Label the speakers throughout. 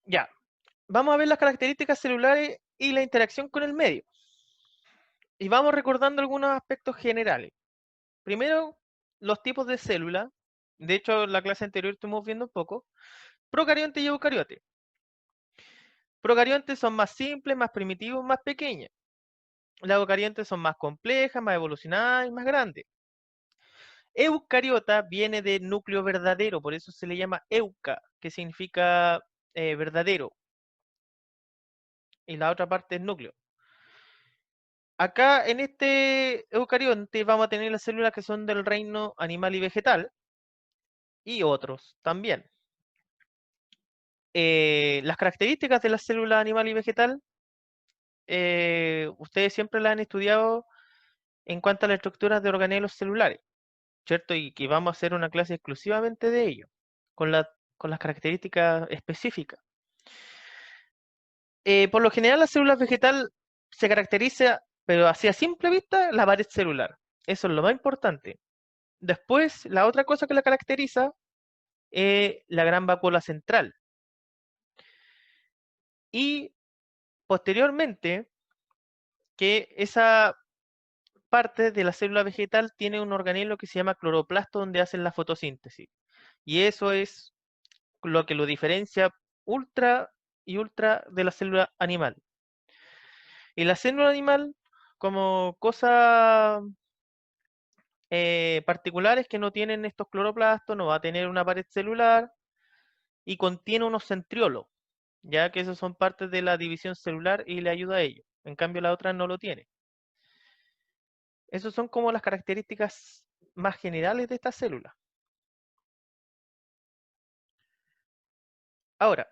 Speaker 1: Ya, vamos a ver las características celulares y la interacción con el medio. Y vamos recordando algunos aspectos generales. Primero, los tipos de célula. De hecho, en la clase anterior estuvimos viendo un poco. Procarionte y eucariote. Procariontes son más simples, más primitivos, más pequeñas. Las eucariontes son más complejas, más evolucionadas y más grandes. Eucariota viene de núcleo verdadero, por eso se le llama euca, que significa verdadero. Y la otra parte es núcleo. Acá en este eucarionte vamos a tener las células que son del reino animal y vegetal y otros también. Las características de la célula animal y vegetal, ustedes siempre las han estudiado en cuanto a la estructura de organelos celulares, ¿cierto? Y que vamos a hacer una clase exclusivamente de ello, con, con las características específicas. Por lo general, la célula vegetal se caracteriza, pero así a simple vista, la pared celular. Eso es lo más importante. Después, la otra cosa que la caracteriza es la gran vacuola central. Y posteriormente, que esa parte de la célula vegetal tiene un organelo que se llama cloroplasto donde hacen la fotosíntesis. Y eso es lo que lo diferencia ultra y ultra de la célula animal. Y la célula animal, como cosa particular, es que no tienen estos cloroplastos, no va a tener una pared celular y contiene unos centriolos, ya que esos son partes de la división celular y le ayuda a ello. En cambio, la otra no lo tiene. Esas son como las características más generales de esta célula. Ahora,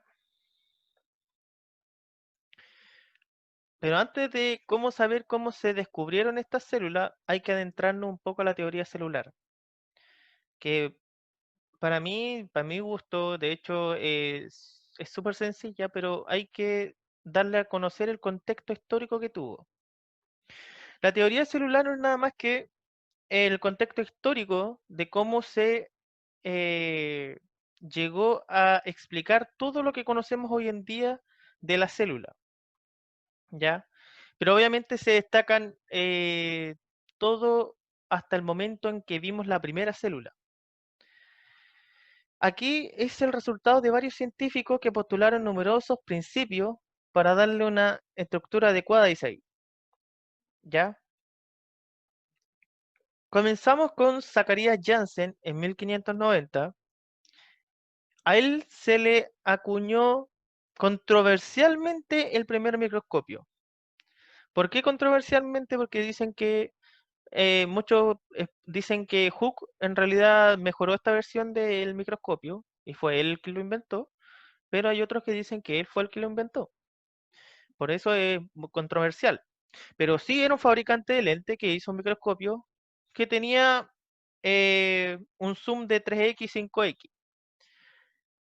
Speaker 1: pero antes de cómo saber cómo se descubrieron estas células, hay que adentrarnos un poco a la teoría celular, que para mí, para mi gusto, de hecho, es súper sencilla, pero hay que darle a conocer el contexto histórico que tuvo. La teoría celular no es nada más que el contexto histórico de cómo se eh, llegó a explicar todo lo que conocemos hoy en día de la célula, ¿ya? Pero obviamente se destacan todo hasta el momento en que vimos la primera célula. Aquí es el resultado de varios científicos que postularon numerosos principios para darle una estructura adecuada a Isai, ¿ya? Comenzamos con Zacharias Janssen en 1590. A él se le acuñó controversialmente el primer microscopio. ¿Por qué controversialmente? Porque dicen que muchos dicen que Hooke en realidad mejoró esta versión del microscopio y fue él el que lo inventó, pero hay otros que dicen que él fue el que lo inventó. Por eso es muy controversial. Pero sí era un fabricante de lente que hizo un microscopio que tenía un zoom de 3x, 5x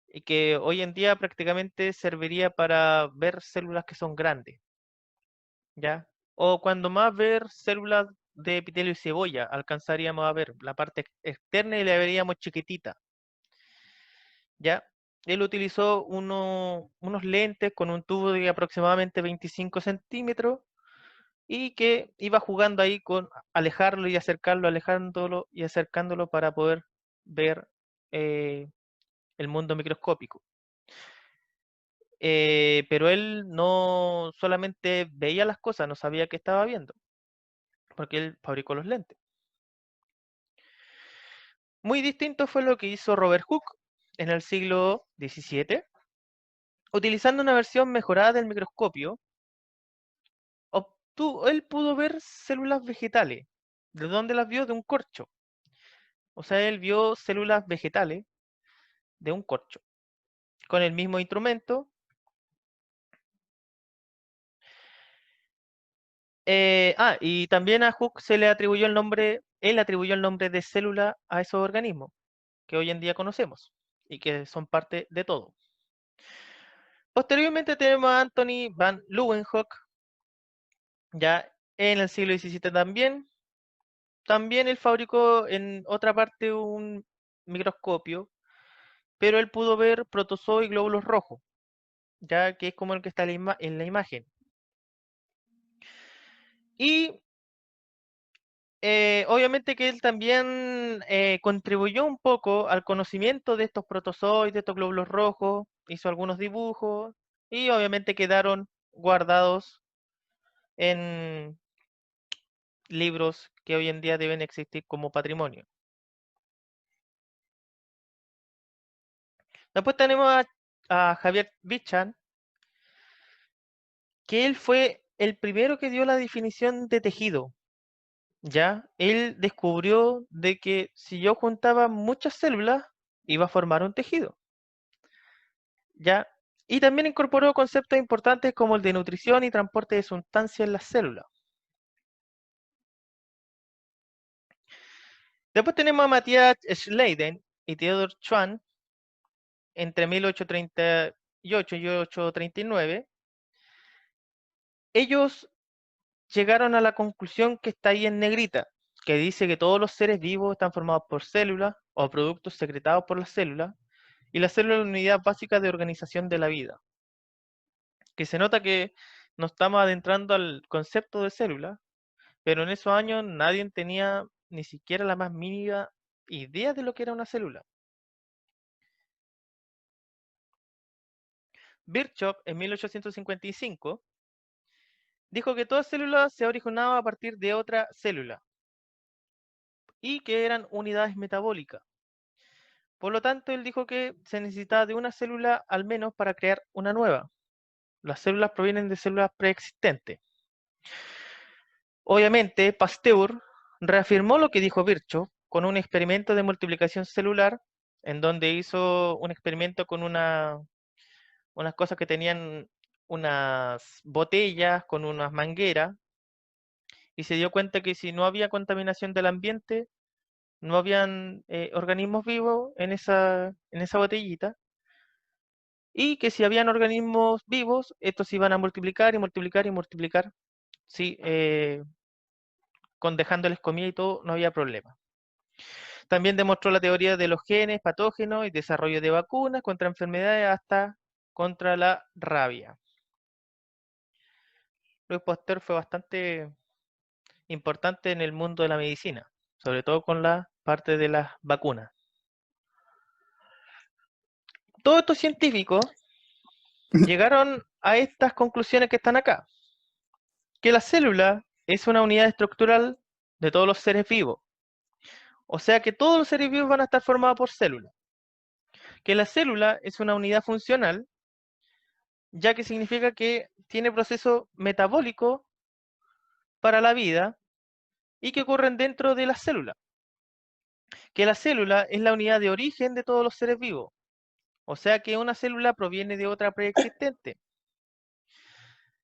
Speaker 1: y que hoy en día prácticamente serviría para ver células que son grandes, ¿ya? O cuando más ver células de epitelio y cebolla, alcanzaríamos a ver la parte externa y la veríamos chiquitita, ¿ya? Él utilizó unos lentes con un tubo de aproximadamente 25 centímetros y que iba jugando ahí con alejarlo y acercarlo, alejándolo y acercándolo para poder ver eh, el mundo microscópico. Pero él no solamente veía las cosas, no sabía qué estaba viendo, porque él fabricó los lentes. Muy distinto fue lo que hizo Robert Hooke en el siglo XVII. Utilizando una versión mejorada del microscopio, él pudo ver células vegetales. ¿De dónde las vio? De un corcho. O sea, él vio células vegetales de un corcho. Con el mismo instrumento. Y también a Hooke se le atribuyó el nombre, él atribuyó el nombre de célula a esos organismos que hoy en día conocemos y que son parte de todo. Posteriormente tenemos a Anthony van Leeuwenhoek, ya en el siglo XVII también. También él fabricó en otra parte un microscopio, pero él pudo ver protozoos y glóbulos rojos. ya que es como el que está en la imagen. Y obviamente que él también contribuyó un poco al conocimiento de estos protozoides, de estos glóbulos rojos, hizo algunos dibujos y obviamente quedaron guardados en libros que hoy en día deben existir como patrimonio. Después tenemos a Javier Bichan, que él fue el primero que dio la definición de tejido. ¿Ya? Él descubrió de que si yo juntaba muchas células, iba a formar un tejido. ¿Ya? Y también incorporó conceptos importantes como el de nutrición y transporte de sustancias en las células. Después tenemos a Matthias Schleiden y Theodor Schwann entre 1838 y 1839. Ellos llegaron a la conclusión que está ahí en negrita, que dice que todos los seres vivos están formados por células o productos secretados por las células, y la célula es la unidad básica de organización de la vida. Que se nota que nos estamos adentrando al concepto de célula, pero en esos años nadie tenía ni siquiera la más mínima idea de lo que era una célula. Virchow, en 1855, dijo que toda célula se originaba a partir de otra célula y que eran unidades metabólicas. Por lo tanto, él dijo que se necesitaba de una célula al menos para crear una nueva. Las células provienen de células preexistentes. Obviamente, Pasteur reafirmó lo que dijo Virchow con un experimento de multiplicación celular, en donde hizo un experimento con unas cosas que tenían unas botellas con unas mangueras, y se dio cuenta que si no había contaminación del ambiente, no habían organismos vivos en esa botellita, y que si habían organismos vivos, estos iban a multiplicar y multiplicar y multiplicar, sí, con dejándoles comida y todo, no había problema. También demostró la teoría de los genes patógenos y desarrollo de vacunas contra enfermedades hasta contra la rabia. Louis Pasteur fue bastante importante en el mundo de la medicina, sobre todo con la parte de las vacunas. Todos estos científicos llegaron a estas conclusiones que están acá, que la célula es una unidad estructural de todos los seres vivos, o sea que todos los seres vivos van a estar formados por células, que la célula es una unidad funcional, ya que significa que tiene procesos metabólicos para la vida y que ocurren dentro de la célula, que la célula es la unidad de origen de todos los seres vivos, o sea que una célula proviene de otra preexistente,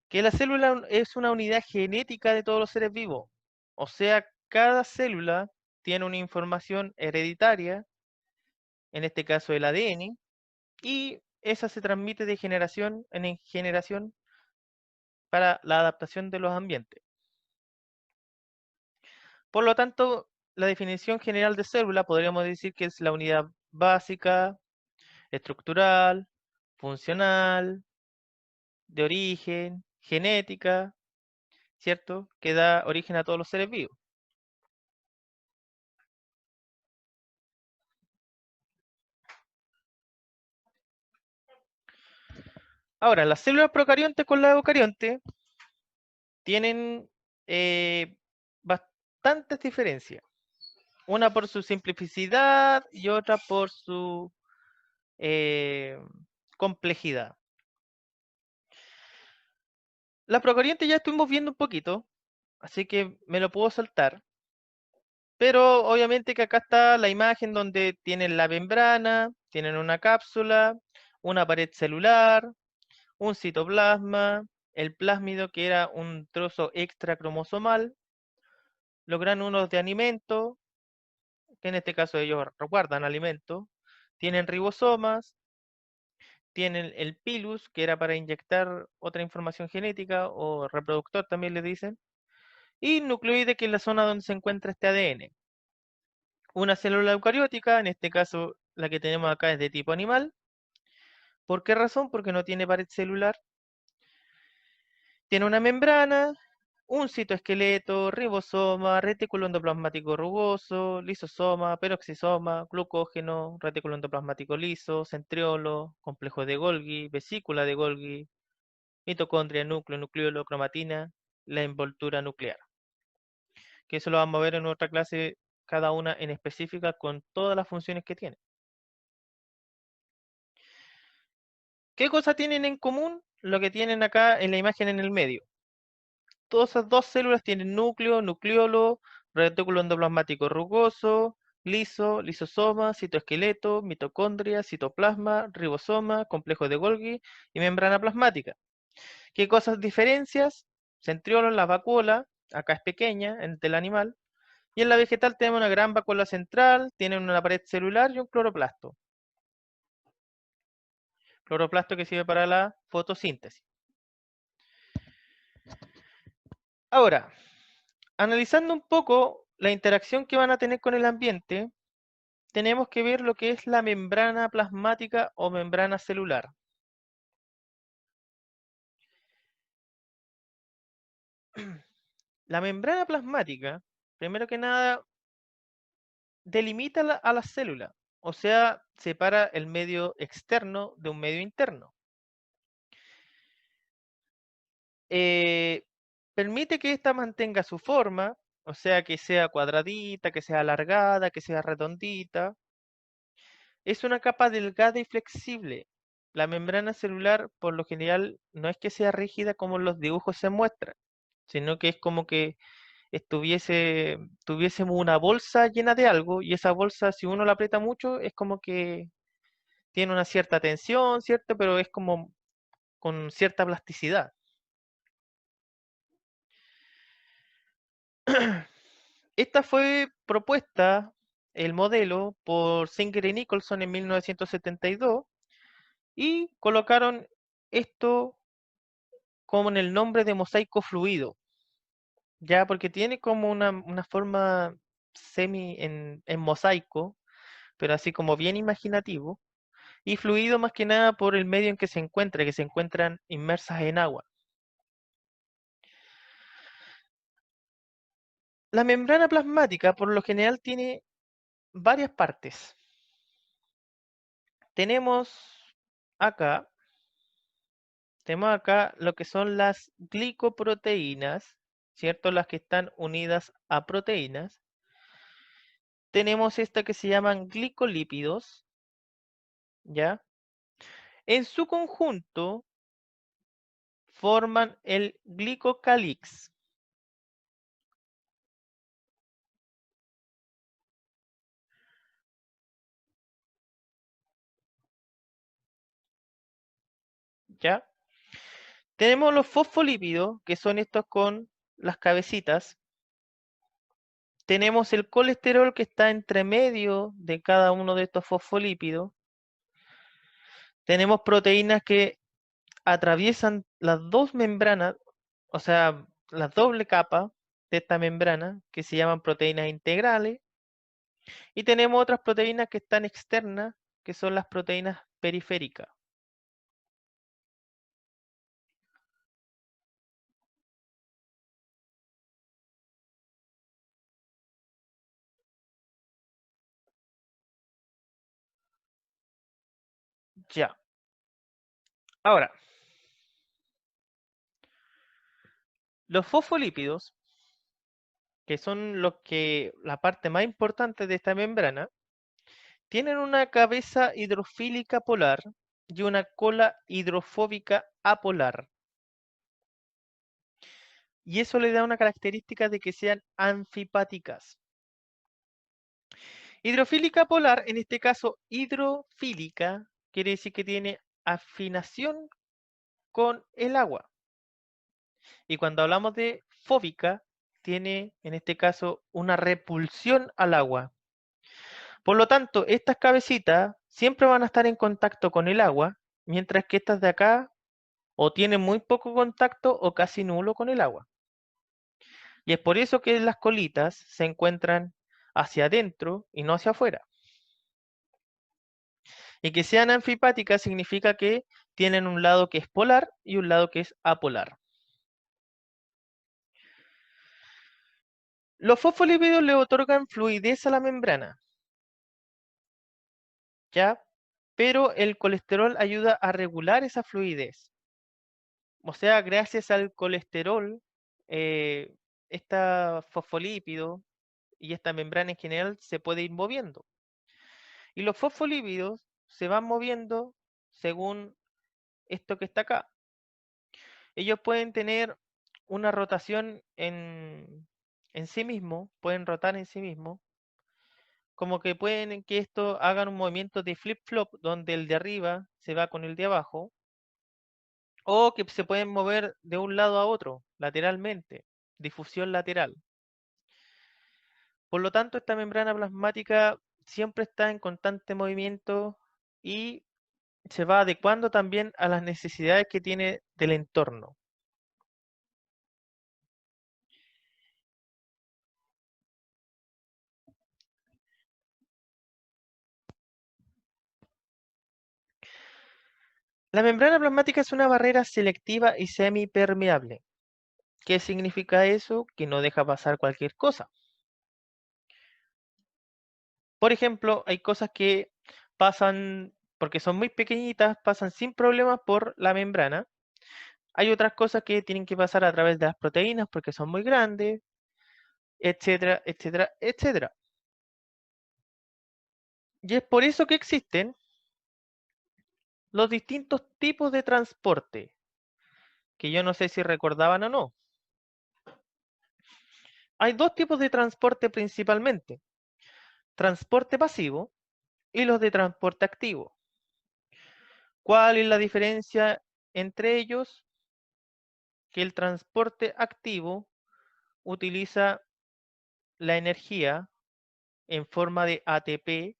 Speaker 1: que la célula es una unidad genética de todos los seres vivos, o sea, cada célula tiene una información hereditaria, en este caso el ADN, y esa se transmite de generación en generación para la adaptación de los ambientes. Por lo tanto, la definición general de célula podríamos decir que es la unidad básica, estructural, funcional, de origen, genética, ¿cierto? Que da origen a todos los seres vivos. Ahora, las células procariontes con las eucariontes tienen bastantes diferencias. Una por su simplicidad y otra por su eh, complejidad. Las procariontes ya estuvimos viendo un poquito, así que me lo puedo saltar. Pero obviamente que acá está la imagen donde tienen la membrana, tienen una cápsula, una pared celular, un citoplasma, el plásmido que era un trozo extra cromosomal, los gránulos de alimento, que en este caso ellos guardan alimento, tienen ribosomas, tienen el pilus, que era para inyectar otra información genética o reproductor también le dicen, y nucleoide, que es la zona donde se encuentra este ADN. Una célula eucariótica, en este caso la que tenemos acá es de tipo animal, ¿Por qué razón? Porque no tiene pared celular. Tiene una membrana, un citoesqueleto, ribosoma, retículo endoplasmático rugoso, lisosoma, peroxisoma, glucógeno, retículo endoplasmático liso, centriolo, complejo de Golgi, vesícula de Golgi, mitocondria, núcleo, nucleolo, cromatina, la envoltura nuclear. Que eso lo vamos a ver en otra clase, cada una en específica con todas las funciones que tiene. ¿Qué cosas tienen en común? Lo que tienen acá en la imagen en el medio. Todas esas dos células tienen núcleo, nucleolo, retículo endoplasmático rugoso, liso, lisosoma, citoesqueleto, mitocondria, citoplasma, ribosoma, complejo de Golgi y membrana plasmática. ¿Qué cosas diferencias? Centriolo en la vacuola, acá es pequeña, en del animal, y en la vegetal tenemos una gran vacuola central, tienen una pared celular y un cloroplasto. Cloroplasto que sirve para la fotosíntesis. Ahora, analizando un poco la interacción que van a tener con el ambiente, tenemos que ver lo que es la membrana plasmática o membrana celular. La membrana plasmática, primero que nada, delimita a la célula, o sea, separa el medio externo de un medio interno. Eh, Permite que ésta mantenga su forma, o sea, que sea cuadradita, que sea alargada, que sea redondita. Es una capa delgada y flexible. La membrana celular, por lo general, no es que sea rígida como en los dibujos se muestra, sino que es como que tuviésemos una bolsa llena de algo y esa bolsa, si uno la aprieta mucho, es como que tiene una cierta tensión, ¿cierto? Pero es como con cierta plasticidad. Esta fue propuesta, el modelo, por Singer y Nicholson en 1972 y colocaron esto como en el nombre de mosaico fluido, ya porque tiene como una forma semi en mosaico, pero así como bien imaginativo, y fluido más que nada por el medio en que se encuentra, que se encuentran inmersas en agua. La membrana plasmática por lo general tiene varias partes. Tenemos acá, tenemos acá lo que son las glicoproteínas, ¿cierto? Las que están unidas a proteínas. Tenemos esta que se llaman glicolípidos, ¿ya? En su conjunto forman el glicocálix, ¿ya? Tenemos los fosfolípidos, que son estos con las cabecitas. Tenemos el colesterol que está entre medio de cada uno de estos fosfolípidos. Tenemos proteínas que atraviesan las dos membranas, o sea, la doble capa de esta membrana, que se llaman proteínas integrales. Y tenemos otras proteínas que están externas, que son las proteínas periféricas. Ya. Ahora, los fosfolípidos, que son la parte más importante de esta membrana, tienen una cabeza hidrofílica polar y una cola hidrofóbica apolar. Y eso le da una característica de que sean anfipáticas. Hidrofílica polar, en este caso hidrofílica, quiere decir que tiene afinación con el agua. Y cuando hablamos de fóbica, tiene en este caso una repulsión al agua. Por lo tanto, estas cabecitas siempre van a estar en contacto con el agua, mientras que estas de acá o tienen muy poco contacto o casi nulo con el agua. Y es por eso que las colitas se encuentran hacia adentro y no hacia afuera. Y que sean anfipáticas significa que tienen un lado que es polar y un lado que es apolar. Los fosfolípidos le otorgan fluidez a la membrana, ¿ya? Pero el colesterol ayuda a regular esa fluidez. O sea, gracias al colesterol, eh, esta fosfolípido y esta membrana en general se puede ir moviendo. Y los fosfolípidos se van moviendo según esto que está acá. Ellos pueden tener una rotación en sí mismo, pueden rotar en sí mismo, como que pueden que esto hagan un movimiento de flip-flop donde el de arriba se va con el de abajo, o que se pueden mover de un lado a otro, lateralmente, difusión lateral. Por lo tanto, esta membrana plasmática siempre está en constante movimiento y se va adecuando también a las necesidades que tiene del entorno. La membrana plasmática es una barrera selectiva y semipermeable. ¿Qué significa eso? Que no deja pasar cualquier cosa. Por ejemplo, hay cosas que pasan, porque son muy pequeñitas, pasan sin problemas por la membrana. Hay otras cosas que tienen que pasar a través de las proteínas porque son muy grandes, etcétera, etcétera, etcétera. Y es por eso que existen los distintos tipos de transporte, que yo no sé si recordaban o no. Hay dos tipos de transporte principalmente, transporte pasivo y los de transporte activo. ¿Cuál es la diferencia entre ellos? Que el transporte activo utiliza la energía en forma de ATP,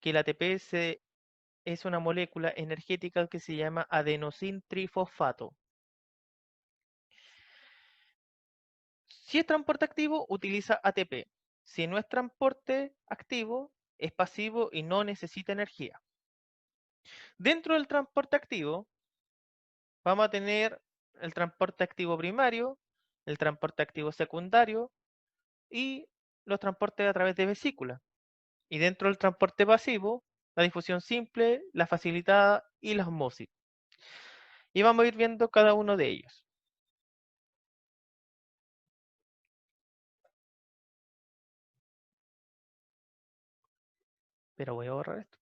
Speaker 1: que el ATP es una molécula energética que se llama adenosín trifosfato. Si es transporte activo, utiliza ATP. Si no es transporte activo, es pasivo y no necesita energía. Dentro del transporte activo, vamos a tener el transporte activo primario, el transporte activo secundario y los transportes a través de vesícula. Y dentro del transporte pasivo, la difusión simple, la facilitada y la osmosis. Y vamos a ir viendo cada uno de ellos. Pero voy a borrar esto.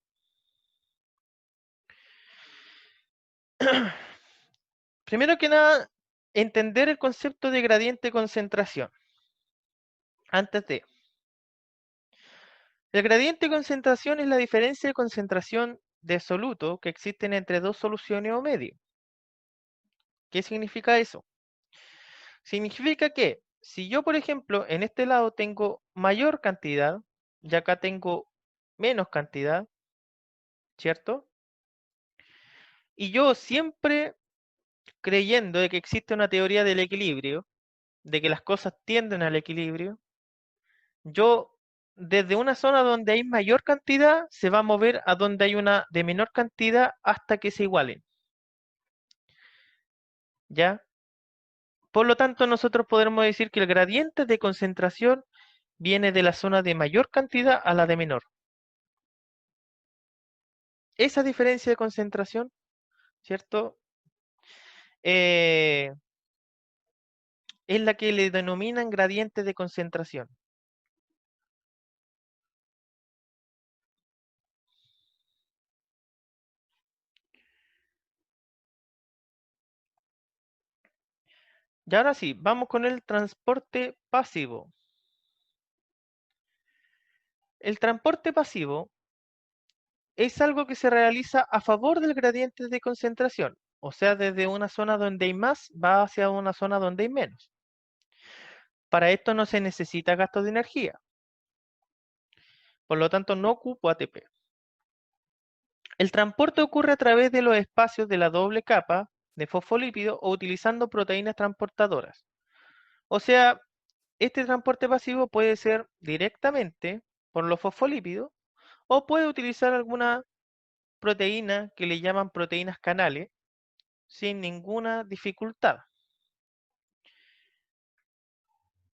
Speaker 1: Primero que nada, entender el concepto de gradiente de concentración. Antes de, el gradiente de concentración es la diferencia de concentración de soluto que existen entre dos soluciones o medio. ¿Qué significa eso? Significa que si yo, por ejemplo, en este lado tengo mayor cantidad y acá tengo menos cantidad, ¿cierto? Y yo siempre creyendo de que existe una teoría del equilibrio, de que las cosas tienden al equilibrio, yo desde una zona donde hay mayor cantidad se va a mover a donde hay una de menor cantidad hasta que se igualen, ¿ya? Por lo tanto, nosotros podremos decir que el gradiente de concentración viene de la zona de mayor cantidad a la de menor. Esa diferencia de concentración, ¿cierto? Eh, es la que le denominan gradiente de concentración. Y ahora sí, vamos con el transporte pasivo. El transporte pasivo es algo que se realiza a favor del gradiente de concentración, o sea, desde una zona donde hay más va hacia una zona donde hay menos. Para esto no se necesita gasto de energía, por lo tanto no ocupo ATP. El transporte ocurre a través de los espacios de la doble capa de fosfolípido o utilizando proteínas transportadoras. O sea, este transporte pasivo puede ser directamente por los fosfolípidos o puede utilizar alguna proteínas que le llaman proteínas canales sin ninguna dificultad.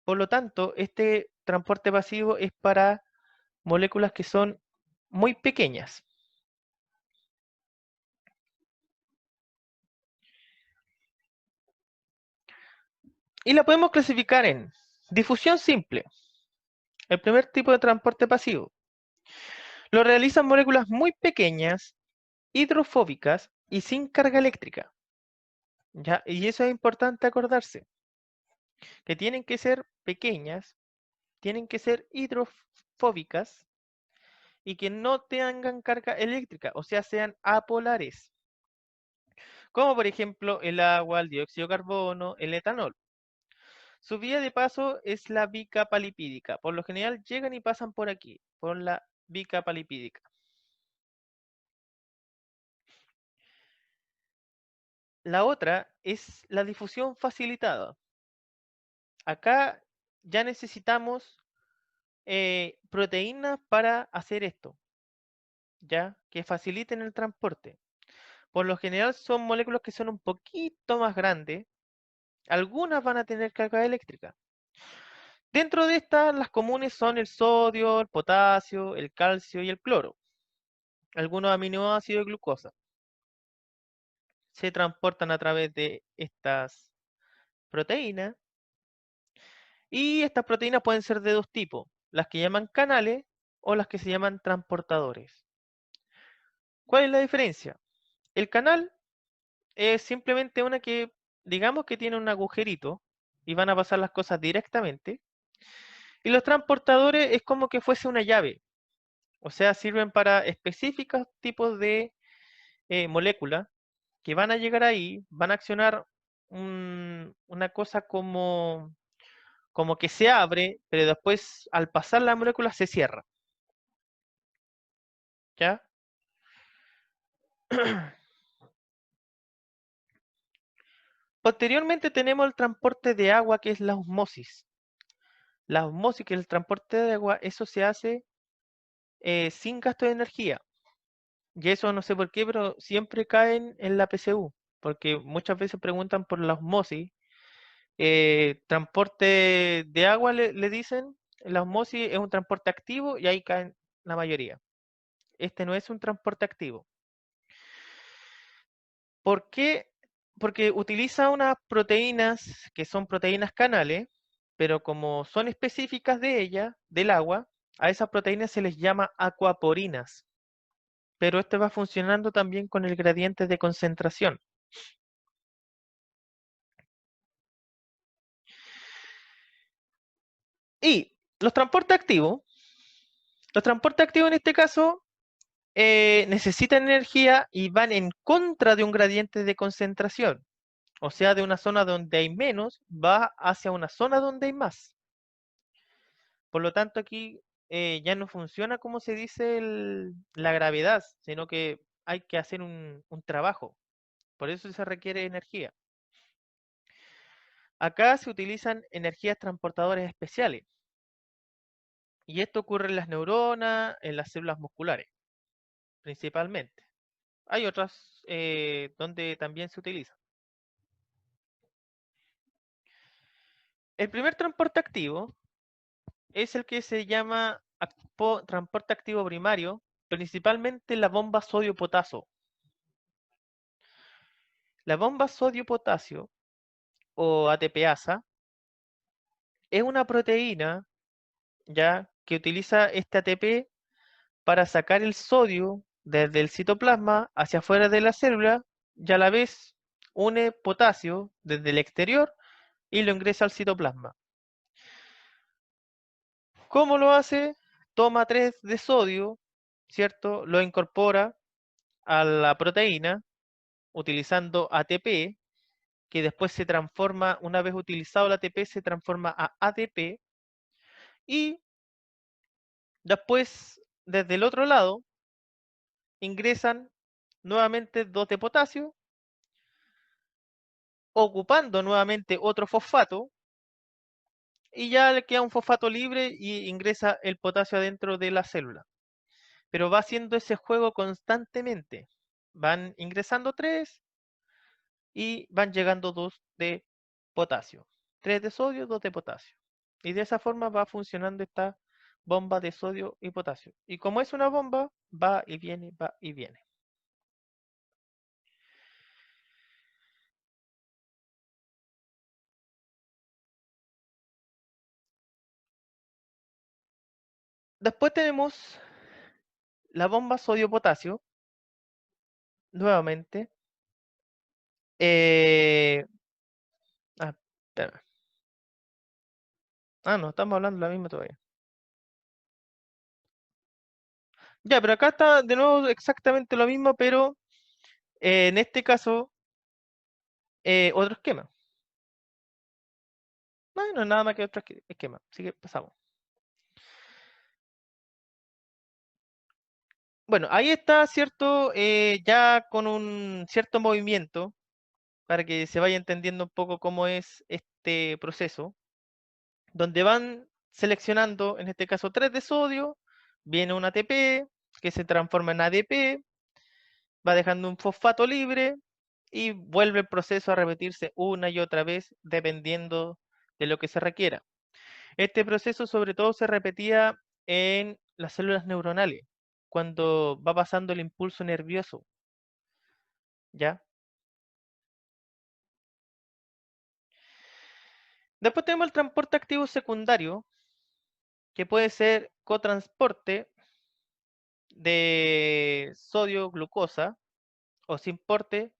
Speaker 1: Por lo tanto, este transporte pasivo es para moléculas que son muy pequeñas. Y la podemos clasificar en difusión simple, el primer tipo de transporte pasivo. Lo realizan moléculas muy pequeñas, hidrofóbicas y sin carga eléctrica. ¿Ya? Y eso es importante acordarse, que tienen que ser pequeñas, tienen que ser hidrofóbicas y que no tengan carga eléctrica, o sea, sean apolares. Como por ejemplo el agua, el dióxido de carbono, el etanol. Su vía de paso es la bicapa lipídica. Por lo general llegan y pasan por aquí, por la bicapa lipídica. La otra es la difusión facilitada. Acá ya necesitamos proteínas para hacer esto, ya que faciliten el transporte. Por lo general son moléculas que son un poquito más grandes. Algunas van a tener carga eléctrica. Dentro de estas, las comunes son el sodio, el potasio, el calcio y el cloro. Algunos aminoácidos y glucosa. Se transportan a través de estas proteínas. Y estas proteínas pueden ser de dos tipos, las que llaman canales o las que se llaman transportadores. ¿Cuál es la diferencia? El canal es simplemente una que, digamos que tiene un agujerito y van a pasar las cosas directamente. Y los transportadores es como que fuese una llave. O sea, sirven para específicos tipos de moléculas que van a llegar ahí, van a accionar una cosa como que se abre, pero después al pasar la molécula se cierra. ¿Ya? Posteriormente tenemos el transporte de agua, que es la osmosis. La osmosis, que es el transporte de agua, eso se hace sin gasto de energía. Y eso no sé por qué, pero siempre caen en la PSU, porque muchas veces preguntan por la osmosis. Transporte de agua le dicen, la osmosis es un transporte activo y ahí caen la mayoría. Este no es un transporte activo. ¿Por qué? Porque utiliza unas proteínas que son proteínas canales, pero como son específicas de ella, del agua, a esas proteínas se les llama acuaporinas. Pero este va funcionando también con el gradiente de concentración. Y los transportes activos en este caso necesitan energía y van en contra de un gradiente de concentración. O sea, de una zona donde hay menos, va hacia una zona donde hay más. Por lo tanto, aquí ya no funciona como se dice la gravedad, sino que hay que hacer un trabajo. Por eso se requiere energía. Acá se utilizan energías transportadoras especiales. Y esto ocurre en las neuronas, en las células musculares, principalmente. Hay otras donde también se utiliza. El primer transporte activo es el que se llama transporte activo primario, principalmente la bomba sodio-potasio. La bomba sodio-potasio o ATPasa es una proteína ya que utiliza este ATP para sacar el sodio desde el citoplasma hacia afuera de la célula y a la vez une potasio desde el exterior y lo ingresa al citoplasma. ¿Cómo lo hace? Toma 3 de sodio, ¿cierto? Lo incorpora a la proteína utilizando ATP, que después se transforma, una vez utilizado el ATP, se transforma a ADP y después desde el otro lado ingresan nuevamente 2 de potasio, ocupando nuevamente otro fosfato y ya le queda un fosfato libre y ingresa el potasio adentro de la célula. pero va haciendo ese juego constantemente. Van ingresando 3 y van llegando 2 de potasio. 3 de sodio, 2 de potasio. Y de esa forma va funcionando esta bomba de sodio y potasio. Y como es una bomba, va y viene, va y viene. Después tenemos la bomba sodio-potasio, nuevamente. Eh, espérame. No, estamos hablando de la misma todavía. Ya, pero acá está de nuevo exactamente lo mismo, pero en este caso, otro esquema. No es nada más que otro esquema. Así que pasamos. Bueno, ahí está, ¿cierto? Ya con un cierto movimiento, para que se vaya entendiendo un poco cómo es este proceso, donde van seleccionando, en este caso 3 de sodio, viene un ATP, que se transforma en ADP, va dejando un fosfato libre y vuelve el proceso a repetirse una y otra vez dependiendo de lo que se requiera. Este proceso sobre todo se repetía en las células neuronales, cuando va pasando el impulso nervioso, ¿ya? Después tenemos el transporte activo secundario, que puede ser cotransporte de sodio-glucosa o sin porte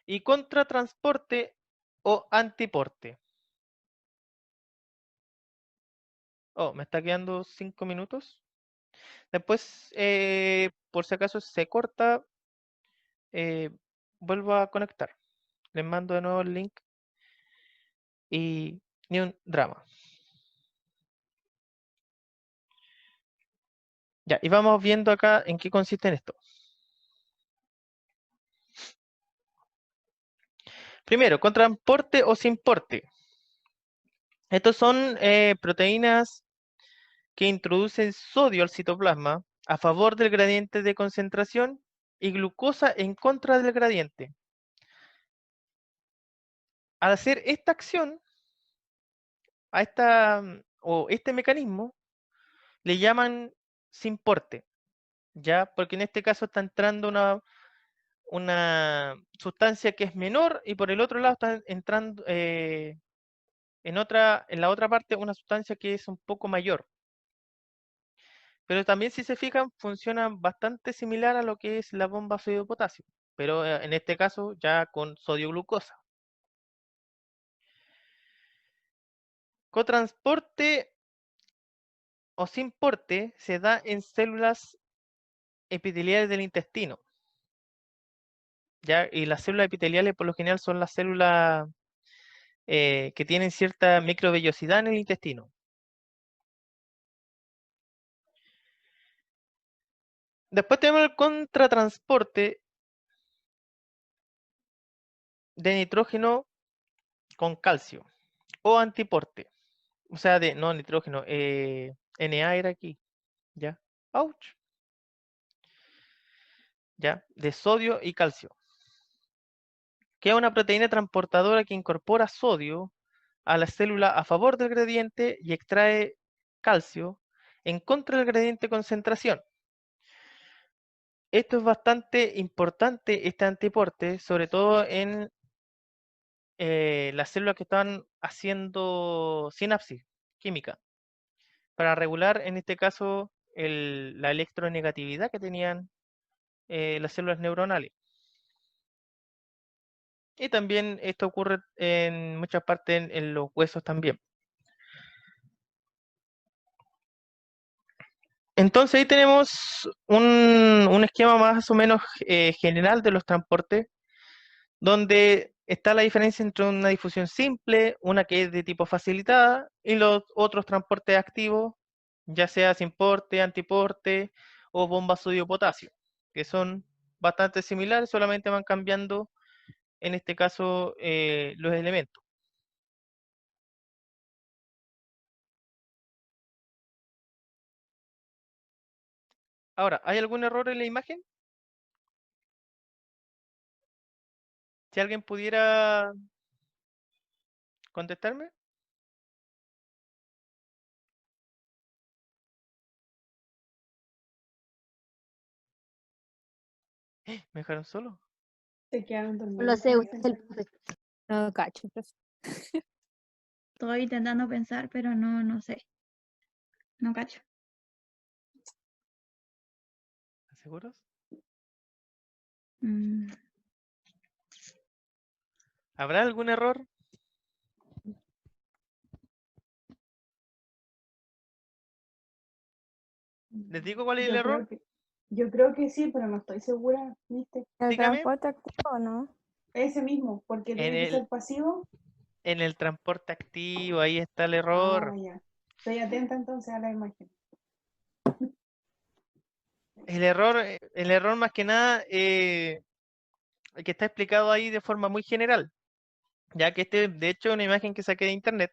Speaker 1: y contratransporte o antiporte. Oh, me está quedando 5 minutos. Después, por si acaso se corta, eh, vuelvo a conectar. Les mando de nuevo el link y ni un drama. Ya, y vamos viendo acá en qué consiste en esto. Primero, con transporte o sin porte. Estos son proteínas que introducen sodio al citoplasma a favor del gradiente de concentración y glucosa en contra del gradiente. Al hacer esta acción, a este mecanismo, le llaman sin porte, ¿ya? Porque en este caso está entrando una sustancia que es menor y por el otro lado está entrando en la otra parte una sustancia que es un poco mayor. Pero también si se fijan funciona bastante similar a lo que es la bomba sodio-potasio, pero en este caso ya con sodio-glucosa. Cotransporte o sin porte se da en células epiteliales del intestino, ¿ya? Y las células epiteliales por lo general son las células que tienen cierta microvellosidad en el intestino. Después tenemos el contratransporte de nitrógeno con calcio o antiporte. O sea, no nitrógeno, Na era aquí, ¿ya? Ouch, ¿ya? De sodio y calcio, que es una proteína transportadora que incorpora sodio a la célula a favor del gradiente y extrae calcio en contra del gradiente de concentración. Esto es bastante importante, este antiporte, sobre todo en las células que están haciendo sinapsis química, para regular en este caso la electronegatividad que tenían las células neuronales. Y también esto ocurre en muchas partes en los huesos también. Entonces ahí tenemos un esquema más o menos general de los transportes, donde está la diferencia entre una difusión simple, una que es de tipo facilitada, y los otros transportes activos, ya sea sin porte, antiporte o bomba sodio-potasio, que son bastante similares, solamente van cambiando, en este caso, los elementos. Ahora, ¿hay algún error en la imagen? Si alguien pudiera contestarme. ¿Me dejaron solo?
Speaker 2: Se quedaron
Speaker 3: No
Speaker 2: dormidos.
Speaker 3: lo sé, usted es el profe. No cacho, profe.
Speaker 4: Estoy intentando pensar, pero no sé. No cacho.
Speaker 1: ¿Están seguros?
Speaker 4: Mm,
Speaker 1: ¿Habrá algún error? ¿Les digo cuál es el error?
Speaker 2: Yo creo que sí, pero no estoy segura, ¿viste?
Speaker 3: ¿El
Speaker 1: Dígame.
Speaker 3: transporte activo o no?
Speaker 2: Ese mismo, porque
Speaker 1: En
Speaker 2: tiene que
Speaker 1: el,
Speaker 2: ser pasivo.
Speaker 1: en el transporte activo, ahí está el
Speaker 2: Ah,
Speaker 1: error.
Speaker 2: ya. Estoy atenta entonces a la imagen.
Speaker 1: El error más que nada que está explicado ahí de forma muy general, ya que de hecho, es una imagen que saqué de internet,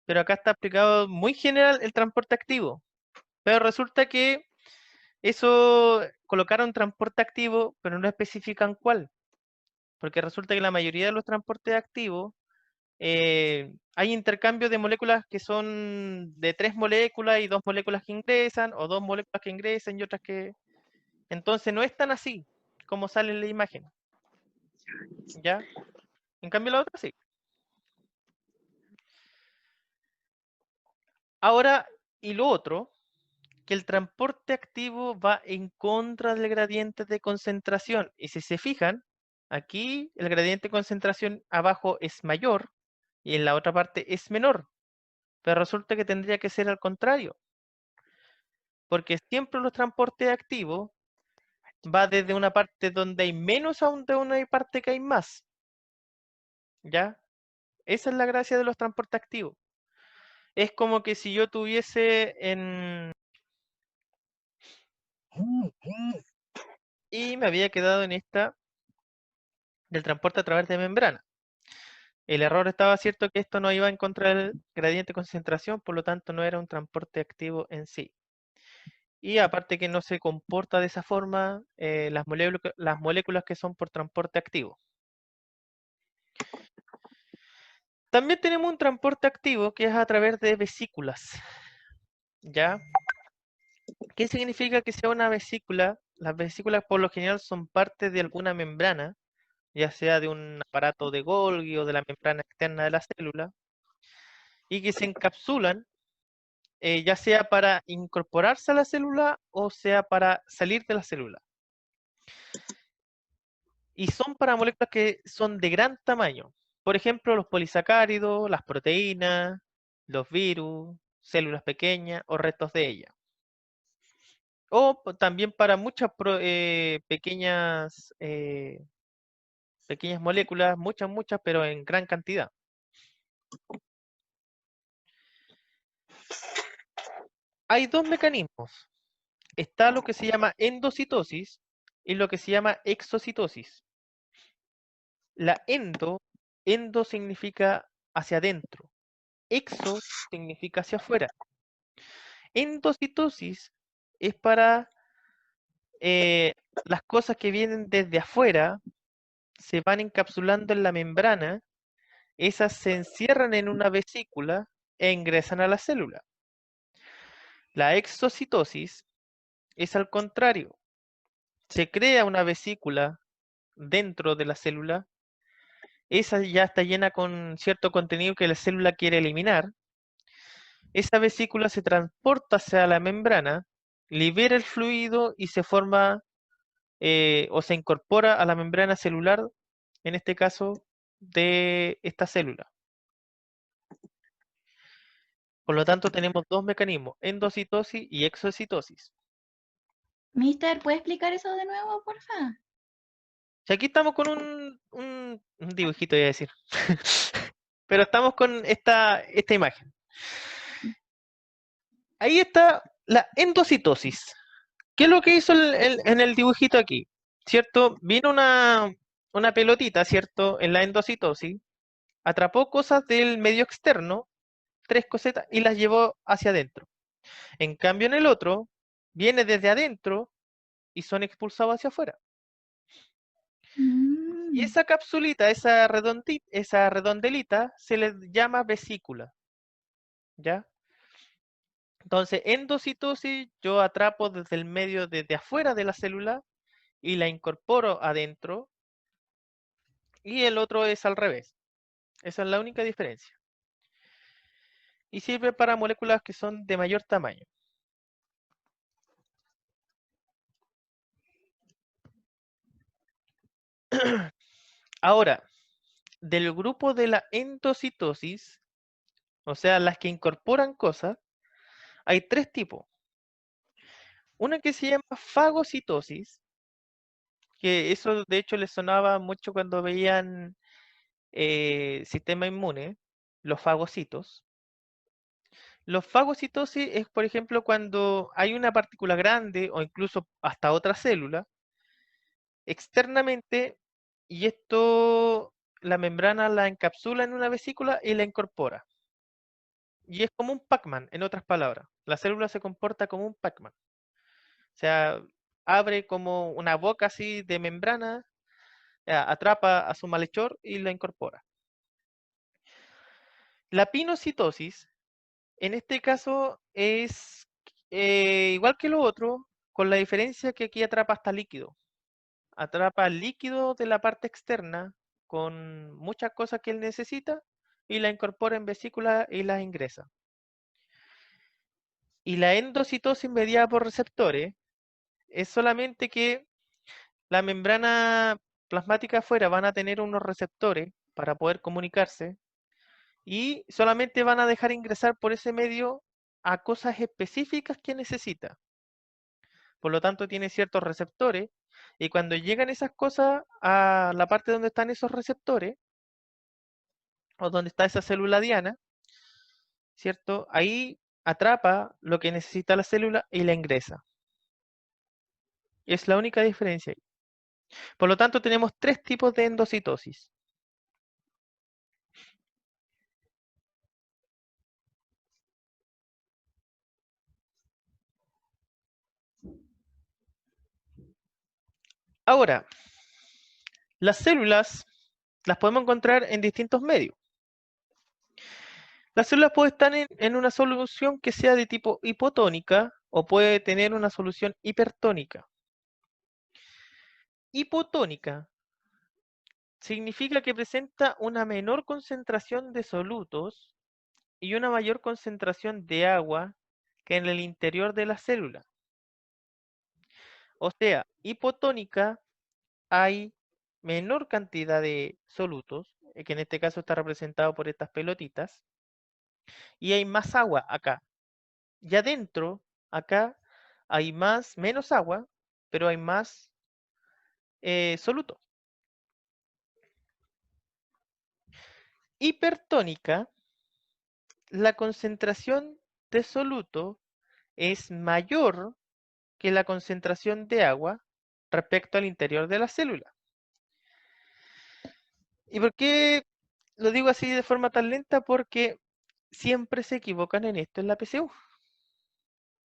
Speaker 1: pero acá está explicado muy general el transporte activo. Pero resulta que eso colocaron transporte activo, pero no especifican cuál, porque resulta que la mayoría de los transportes activos hay intercambio de moléculas que son de 3 moléculas y 2 moléculas que ingresan, o 2 moléculas que ingresan y otras que... Entonces no es tan así como sale en la imagen, ¿ya? En cambio la otra sí. Ahora, y lo otro, que el transporte activo va en contra del gradiente de concentración. Y si se fijan, aquí el gradiente de concentración abajo es mayor y en la otra parte es menor. Pero resulta que tendría que ser al contrario, porque siempre los transportes activos va desde una parte donde hay menos a una parte que hay más. ¿Ya? Esa es la gracia de los transportes activos. Es como que si yo tuviese en... Y me había quedado en esta del transporte a través de membrana. El error estaba cierto que esto no iba en contra del gradiente de concentración, por lo tanto no era un transporte activo en sí. Y aparte que no se comporta de esa forma las moléculas que son por transporte activo. También tenemos un transporte activo que es a través de vesículas. ¿Ya? ¿Qué significa que sea una vesícula? Las vesículas por lo general son parte de alguna membrana, ya sea de un aparato de Golgi o de la membrana externa de la célula, y que se encapsulan, ya sea para incorporarse a la célula o sea para salir de la célula. Y son para moléculas que son de gran tamaño. Por ejemplo, los polisacáridos, las proteínas, los virus, células pequeñas o restos de ellas. O también para muchas pequeñas moléculas, muchas, pero en gran cantidad. Hay dos mecanismos. Está lo que se llama endocitosis y lo que se llama exocitosis. La endo significa hacia adentro. Exo significa hacia afuera. Endocitosis es para las cosas que vienen desde afuera, se van encapsulando en la membrana, esas se encierran en una vesícula e ingresan a la célula. La exocitosis es al contrario. Se crea una vesícula dentro de la célula, esa ya está llena con cierto contenido que la célula quiere eliminar. Esa vesícula se transporta hacia la membrana, libera el fluido y se forma o se incorpora a la membrana celular, en este caso de esta célula. Por lo tanto, tenemos dos mecanismos, endocitosis y exocitosis.
Speaker 4: Mister, ¿puede explicar eso de nuevo, porfa?
Speaker 1: Si aquí estamos con un dibujito, iba a decir. Pero estamos con esta imagen. Ahí está la endocitosis. ¿Qué es lo que hizo en el dibujito aquí? ¿Cierto? Vino una pelotita, ¿cierto? En la endocitosis, atrapó cosas del medio externo, 3 cosetas, y las llevó hacia adentro. En cambio, en el otro, viene desde adentro y son expulsados hacia afuera. Y
Speaker 4: Mm,
Speaker 1: esa capsulita, esa redondelita, se le llama vesícula. ¿Ya? Entonces, endocitosis yo atrapo desde el medio, desde afuera de la célula y la incorporo adentro. Y el otro es al revés. Esa es la única diferencia. Y sirve para moléculas que son de mayor tamaño. Ahora, del grupo de la endocitosis, o sea, las que incorporan cosas, hay tres tipos. Una que se llama fagocitosis, que eso de hecho les sonaba mucho cuando veían sistema inmune, los fagocitos. Los fagocitosis es, por ejemplo, cuando hay una partícula grande o incluso hasta otra célula externamente y esto la membrana la encapsula en una vesícula y la incorpora. Y es como un Pac-Man, en otras palabras. La célula se comporta como un Pac-Man. O sea, abre como una boca así de membrana, atrapa a su malhechor y la incorpora. La pinocitosis, en este caso, es igual que lo otro, con la diferencia que aquí atrapa hasta líquido. Atrapa líquido de la parte externa con muchas cosas que él necesita y la incorpora en vesícula y las ingresa. Y la endocitosis mediada por receptores es solamente que la membrana plasmática afuera van a tener unos receptores para poder comunicarse y solamente van a dejar ingresar por ese medio a cosas específicas que necesita. Por lo tanto, tiene ciertos receptores y cuando llegan esas cosas a la parte donde están esos receptores o donde está esa célula diana, ¿cierto? Ahí atrapa lo que necesita la célula y la ingresa. Es la única diferencia ahí. Por lo tanto, tenemos tres tipos de endocitosis. Ahora, las células las podemos encontrar en distintos medios. Las células pueden estar en una solución que sea de tipo hipotónica o puede tener una solución hipertónica. Hipotónica significa que presenta una menor concentración de solutos y una mayor concentración de agua que en el interior de la célula. O sea, hipotónica hay menor cantidad de solutos, que en este caso está representado por estas pelotitas, y hay más agua acá. Y adentro, acá, hay menos agua, pero hay más solutos. Hipertónica, la concentración de soluto es mayor que la concentración de agua respecto al interior de la célula. ¿Y por qué lo digo así de forma tan lenta? Porque siempre se equivocan en esto en la PSU.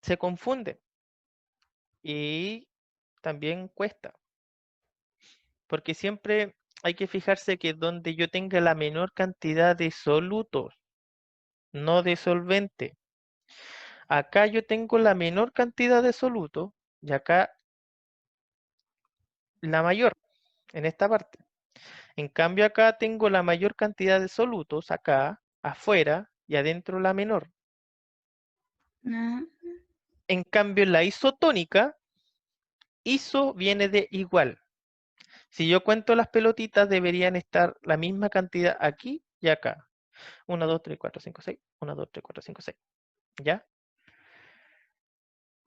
Speaker 1: Se confunden. Y también cuesta. Porque siempre hay que fijarse que donde yo tenga la menor cantidad de solutos, no de solvente. Acá yo tengo la menor cantidad de solutos y acá la mayor, en esta parte. En cambio acá tengo la mayor cantidad de solutos, acá, afuera, y adentro la menor.
Speaker 4: ah,
Speaker 1: En cambio en la isotónica, iso viene de igual. Si yo cuento las pelotitas, deberían estar la misma cantidad aquí y acá. 1, 2, 3, 4, 5, 6. 1, 2, 3, 4, 5, 6. ¿Ya?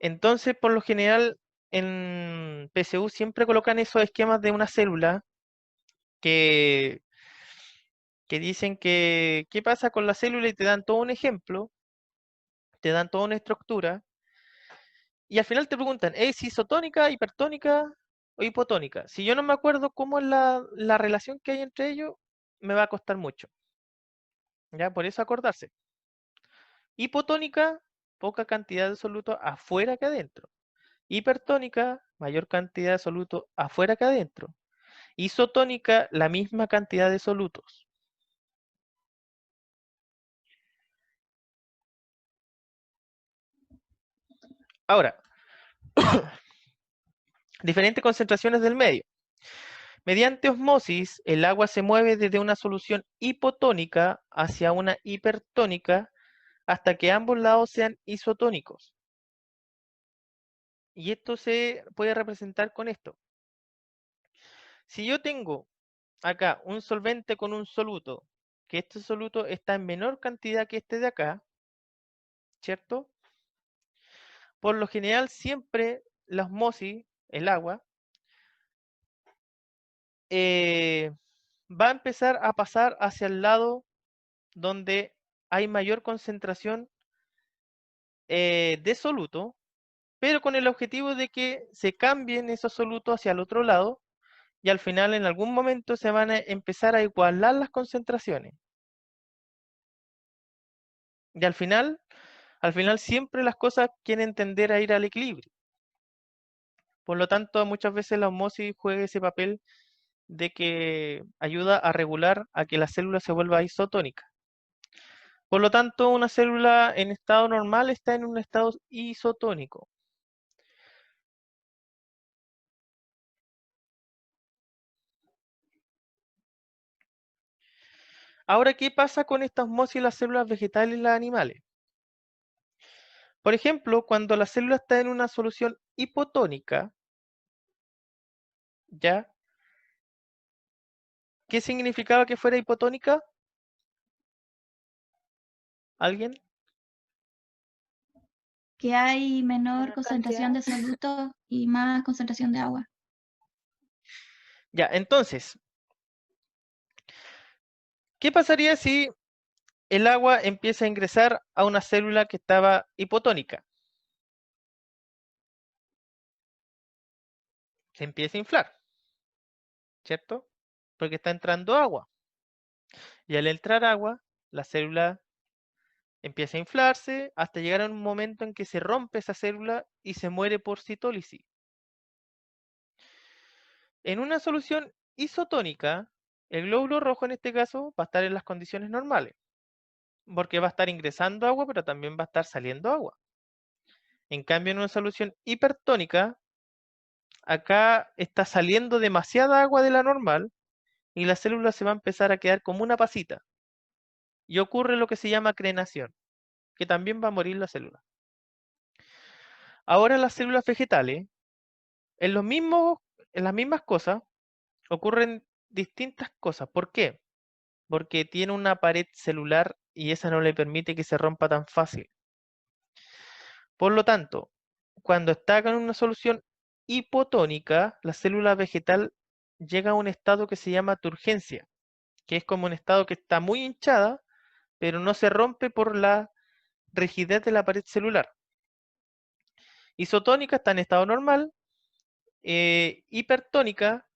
Speaker 1: Entonces, por lo general, en PSU siempre colocan esos esquemas de una célula que, que dicen que qué pasa con la célula y te dan todo un ejemplo, te dan toda una estructura, y al final te preguntan, ¿es isotónica, hipertónica o hipotónica? Si yo no me acuerdo cómo es la relación que hay entre ellos, me va a costar mucho. ¿Ya? Por eso acordarse. Hipotónica, poca cantidad de soluto afuera que adentro. Hipertónica, mayor cantidad de soluto afuera que adentro. Isotónica, la misma cantidad de solutos. Ahora, diferentes concentraciones del medio. Mediante osmosis, el agua se mueve desde una solución hipotónica hacia una hipertónica hasta que ambos lados sean isotónicos. Y esto se puede representar con esto. Si yo tengo acá un solvente con un soluto, que este soluto está en menor cantidad que este de acá, ¿cierto? Por lo general siempre la osmosis, el agua, va a empezar a pasar hacia el lado donde hay mayor concentración de soluto, pero con el objetivo de que se cambien esos solutos hacia el otro lado y al final en algún momento se van a empezar a igualar las concentraciones. Y al final siempre las cosas quieren tender a ir al equilibrio. Por lo tanto, muchas veces la osmosis juega ese papel de que ayuda a regular a que la célula se vuelva isotónica. Por lo tanto, una célula en estado normal está en un estado isotónico. Ahora, ¿qué pasa con esta osmosis en las células vegetales y las animales? Por ejemplo, cuando la célula está en una solución hipotónica, ¿ya? ¿Qué significaba que fuera hipotónica? ¿Alguien?
Speaker 4: Que hay menor
Speaker 2: Menor
Speaker 4: concentración de
Speaker 2: cantidad.
Speaker 4: solutos y más concentración de agua.
Speaker 1: Ya, entonces, ¿qué pasaría si el agua empieza a ingresar a una célula que estaba hipotónica? Se empieza a inflar, ¿cierto? Porque está entrando agua. Y al entrar agua, la célula empieza a inflarse hasta llegar a un momento en que se rompe esa célula y se muere por citólisis. En una solución isotónica, el glóbulo rojo en este caso va a estar en las condiciones normales, porque va a estar ingresando agua, pero también va a estar saliendo agua. En cambio, en una solución hipertónica, acá está saliendo demasiada agua de la normal y la célula se va a empezar a quedar como una pasita. Y ocurre lo que se llama crenación, que también va a morir la célula. Ahora las células vegetales, en las mismas cosas, ocurren distintas cosas. ¿Por qué? Porque tiene una pared celular y esa no le permite que se rompa tan fácil. Por lo tanto, cuando está con una solución hipotónica, la célula vegetal llega a un estado que se llama turgencia, que es como un estado que está muy hinchada, pero no se rompe por la rigidez de la pared celular. Isotónica está en estado normal, hipertónica,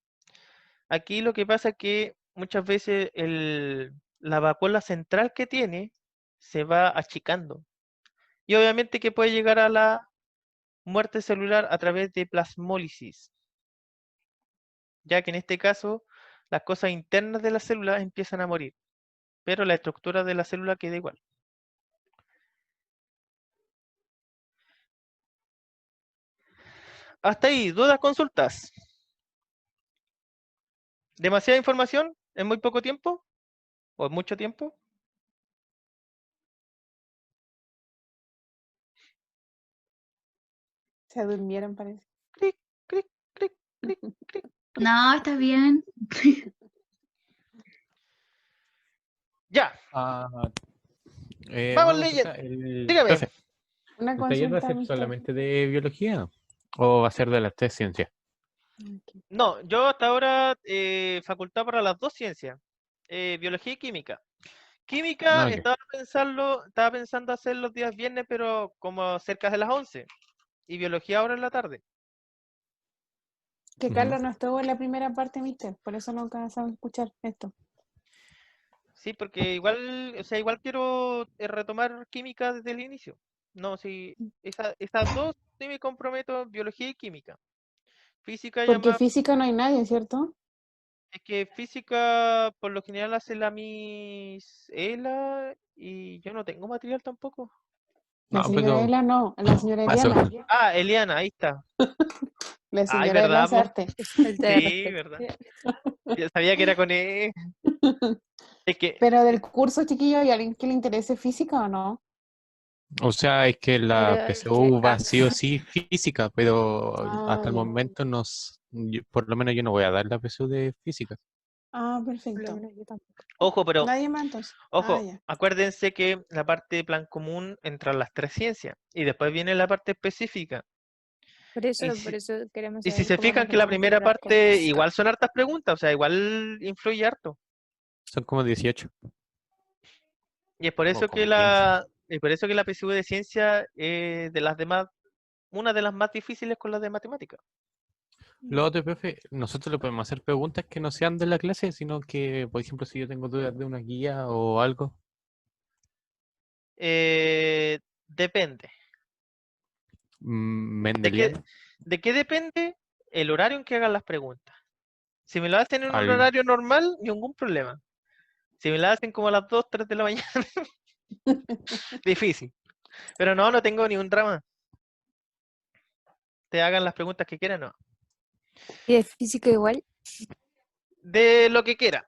Speaker 1: aquí lo que pasa es que muchas veces la vacuola central que tiene se va achicando. Y obviamente que puede llegar a la muerte celular a través de plasmólisis, ya que en este caso las cosas internas de la célula empiezan a morir, pero la estructura de la célula queda igual. Hasta ahí, dudas, consultas. ¿Demasiada información en muy poco tiempo? ¿O en mucho tiempo?
Speaker 2: Se durmieron, parece.
Speaker 1: Clic, clic, clic, clic, clic.
Speaker 4: No, está bien.
Speaker 1: Ya,
Speaker 5: Ah,
Speaker 1: vamos
Speaker 5: una
Speaker 1: leyendo.
Speaker 5: consulta.
Speaker 1: Dígame.
Speaker 5: Profe,
Speaker 2: Una
Speaker 5: ¿el taller va a
Speaker 2: consulta,
Speaker 5: ser
Speaker 2: mister.
Speaker 5: solamente de biología o va a ser de las tres ciencias?
Speaker 2: Ok.
Speaker 1: No, yo hasta ahora facultad para las dos ciencias, biología y química. Química
Speaker 5: Ah, ok.
Speaker 1: estaba pensando hacer los días viernes, pero como cerca de las 11. Y biología ahora en la tarde.
Speaker 2: Que
Speaker 5: Ujú.
Speaker 2: Carlos no estuvo en la primera parte, mister, por eso no alcanzamos a escuchar esto.
Speaker 1: Sí, porque igual, o sea, igual quiero retomar química desde el inicio. No, sí, esas dos y me comprometo en biología y química. Física
Speaker 2: Porque
Speaker 1: llama,
Speaker 2: física no hay nadie, ¿cierto?
Speaker 1: es que física por lo general hace la Miss Ela y yo no tengo material tampoco.
Speaker 2: La
Speaker 5: No,
Speaker 2: señora
Speaker 5: pero
Speaker 2: Ela no, la señora
Speaker 5: pasó.
Speaker 2: Eliana.
Speaker 1: Ah, Eliana, ahí está.
Speaker 2: La
Speaker 1: Ay,
Speaker 2: señora
Speaker 1: ¿verdad, po?
Speaker 2: Elazarte.
Speaker 3: Falta de
Speaker 1: Sí,
Speaker 3: respeto.
Speaker 1: ¿verdad? Ya sabía que era con E. Es que,
Speaker 2: Pero del curso, chiquillo, ¿hay alguien que le interese física o no?
Speaker 5: O sea, es que la
Speaker 3: Pero es que
Speaker 5: PSU va sí o sí física, pero
Speaker 2: Ah,
Speaker 5: hasta el
Speaker 2: ya.
Speaker 5: momento por lo menos yo no voy a dar la PSU de física.
Speaker 2: Ah,
Speaker 3: por lo
Speaker 2: perfecto.
Speaker 3: menos yo tampoco.
Speaker 1: ojo, pero,
Speaker 2: Nadie más entonces. Ah,
Speaker 1: ojo,
Speaker 2: ya.
Speaker 1: acuérdense que la parte de plan común entran las 3 ciencias y después viene la parte específica. Y
Speaker 3: Por
Speaker 1: si,
Speaker 3: eso queremos
Speaker 1: y si
Speaker 3: saber
Speaker 1: se
Speaker 3: cómo
Speaker 1: fijan
Speaker 3: nos
Speaker 1: que la
Speaker 3: vamos a
Speaker 1: primera
Speaker 3: encontrar con
Speaker 1: parte
Speaker 3: física.
Speaker 1: igual son hartas preguntas, o sea, igual influye harto.
Speaker 5: Son como 18
Speaker 1: Y es por
Speaker 5: o
Speaker 1: eso que
Speaker 5: como 15.
Speaker 1: la PSU de ciencia es de las demás, una de las más difíciles con las de matemáticas.
Speaker 5: Luego, profe, nosotros le podemos hacer preguntas que no sean de la clase, sino que, por ejemplo, si yo tengo dudas de una guía o algo,
Speaker 1: Depende. ¿De qué,
Speaker 5: Mendeliana,
Speaker 1: de qué depende el horario en que hagan las preguntas? Si me lo hacen en un
Speaker 5: al,
Speaker 1: horario normal, ningún problema. Si me la hacen como a las 2, 3 de la mañana, difícil. Pero no, no tengo ningún drama. Te hagan las preguntas que quieran, no.
Speaker 3: Y de física igual.
Speaker 1: De lo que quiera.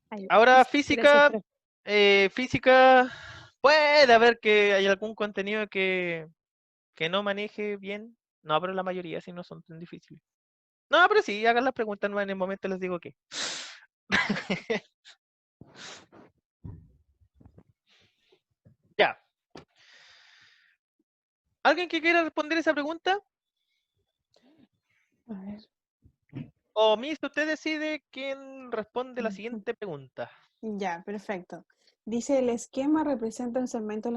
Speaker 3: Ay,
Speaker 1: Ahora,
Speaker 3: gracias,
Speaker 1: física,
Speaker 3: profe.
Speaker 1: física, puede haber que hay algún contenido que no maneje bien. No, pero la mayoría sí no son tan difíciles. No, pero sí, hagan las preguntas, no en el momento les digo que. Ya. ¿Alguien que quiera responder esa pregunta?
Speaker 2: A ver.
Speaker 1: O Miss, usted decide quién responde la siguiente pregunta.
Speaker 2: Ya, perfecto. Dice, el esquema representa un segmento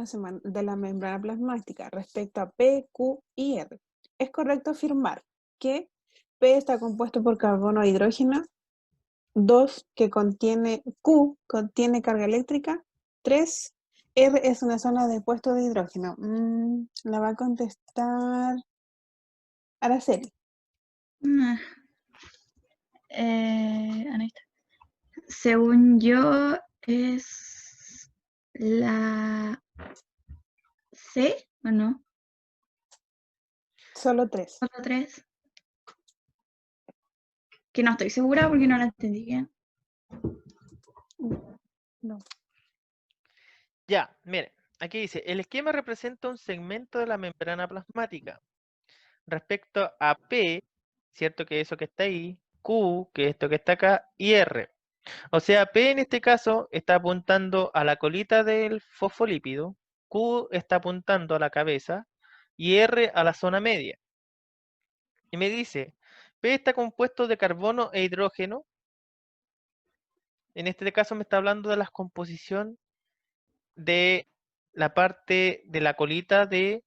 Speaker 2: de la membrana plasmática respecto a P, Q y R. ¿Es correcto afirmar que P está compuesto por carbono e hidrógeno? 2, que Q contiene carga eléctrica. 3, R es una zona de puesto de hidrógeno. La va a contestar Araceli.
Speaker 4: Ah, ahí está. Según yo, es la C, ¿o no?
Speaker 2: Solo 3.
Speaker 4: Solo 3. Que no estoy segura porque no la entendí bien.
Speaker 2: No.
Speaker 1: Ya, miren, aquí dice, el esquema representa un segmento de la membrana plasmática. Respecto a P, ¿cierto? Que eso que está ahí, Q, que esto que está acá, y R. O sea, P en este caso está apuntando a la colita del fosfolípido, Q está apuntando a la cabeza y R a la zona media. Y me dice, P está compuesto de carbono e hidrógeno. En este caso me está hablando de la composición de la parte de la colita de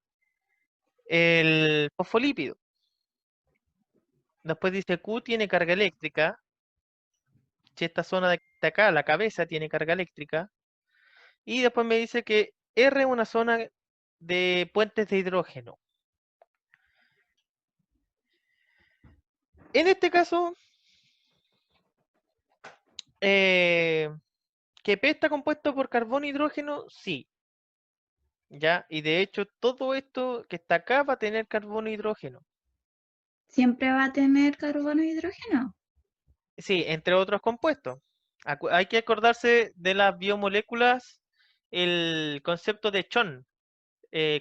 Speaker 1: el fosfolípido. Después dice Q tiene carga eléctrica. Si esta zona de acá, la cabeza, tiene carga eléctrica. Y después me dice que R es una zona de puentes de hidrógeno. En este caso, que P está compuesto por carbono e hidrógeno, sí. ¿Ya? Y de hecho, todo esto que está acá va a tener carbono e hidrógeno.
Speaker 4: Siempre va a tener carbono e hidrógeno.
Speaker 1: Sí, entre otros compuestos. Hay que acordarse de las biomoléculas, el concepto de Chon.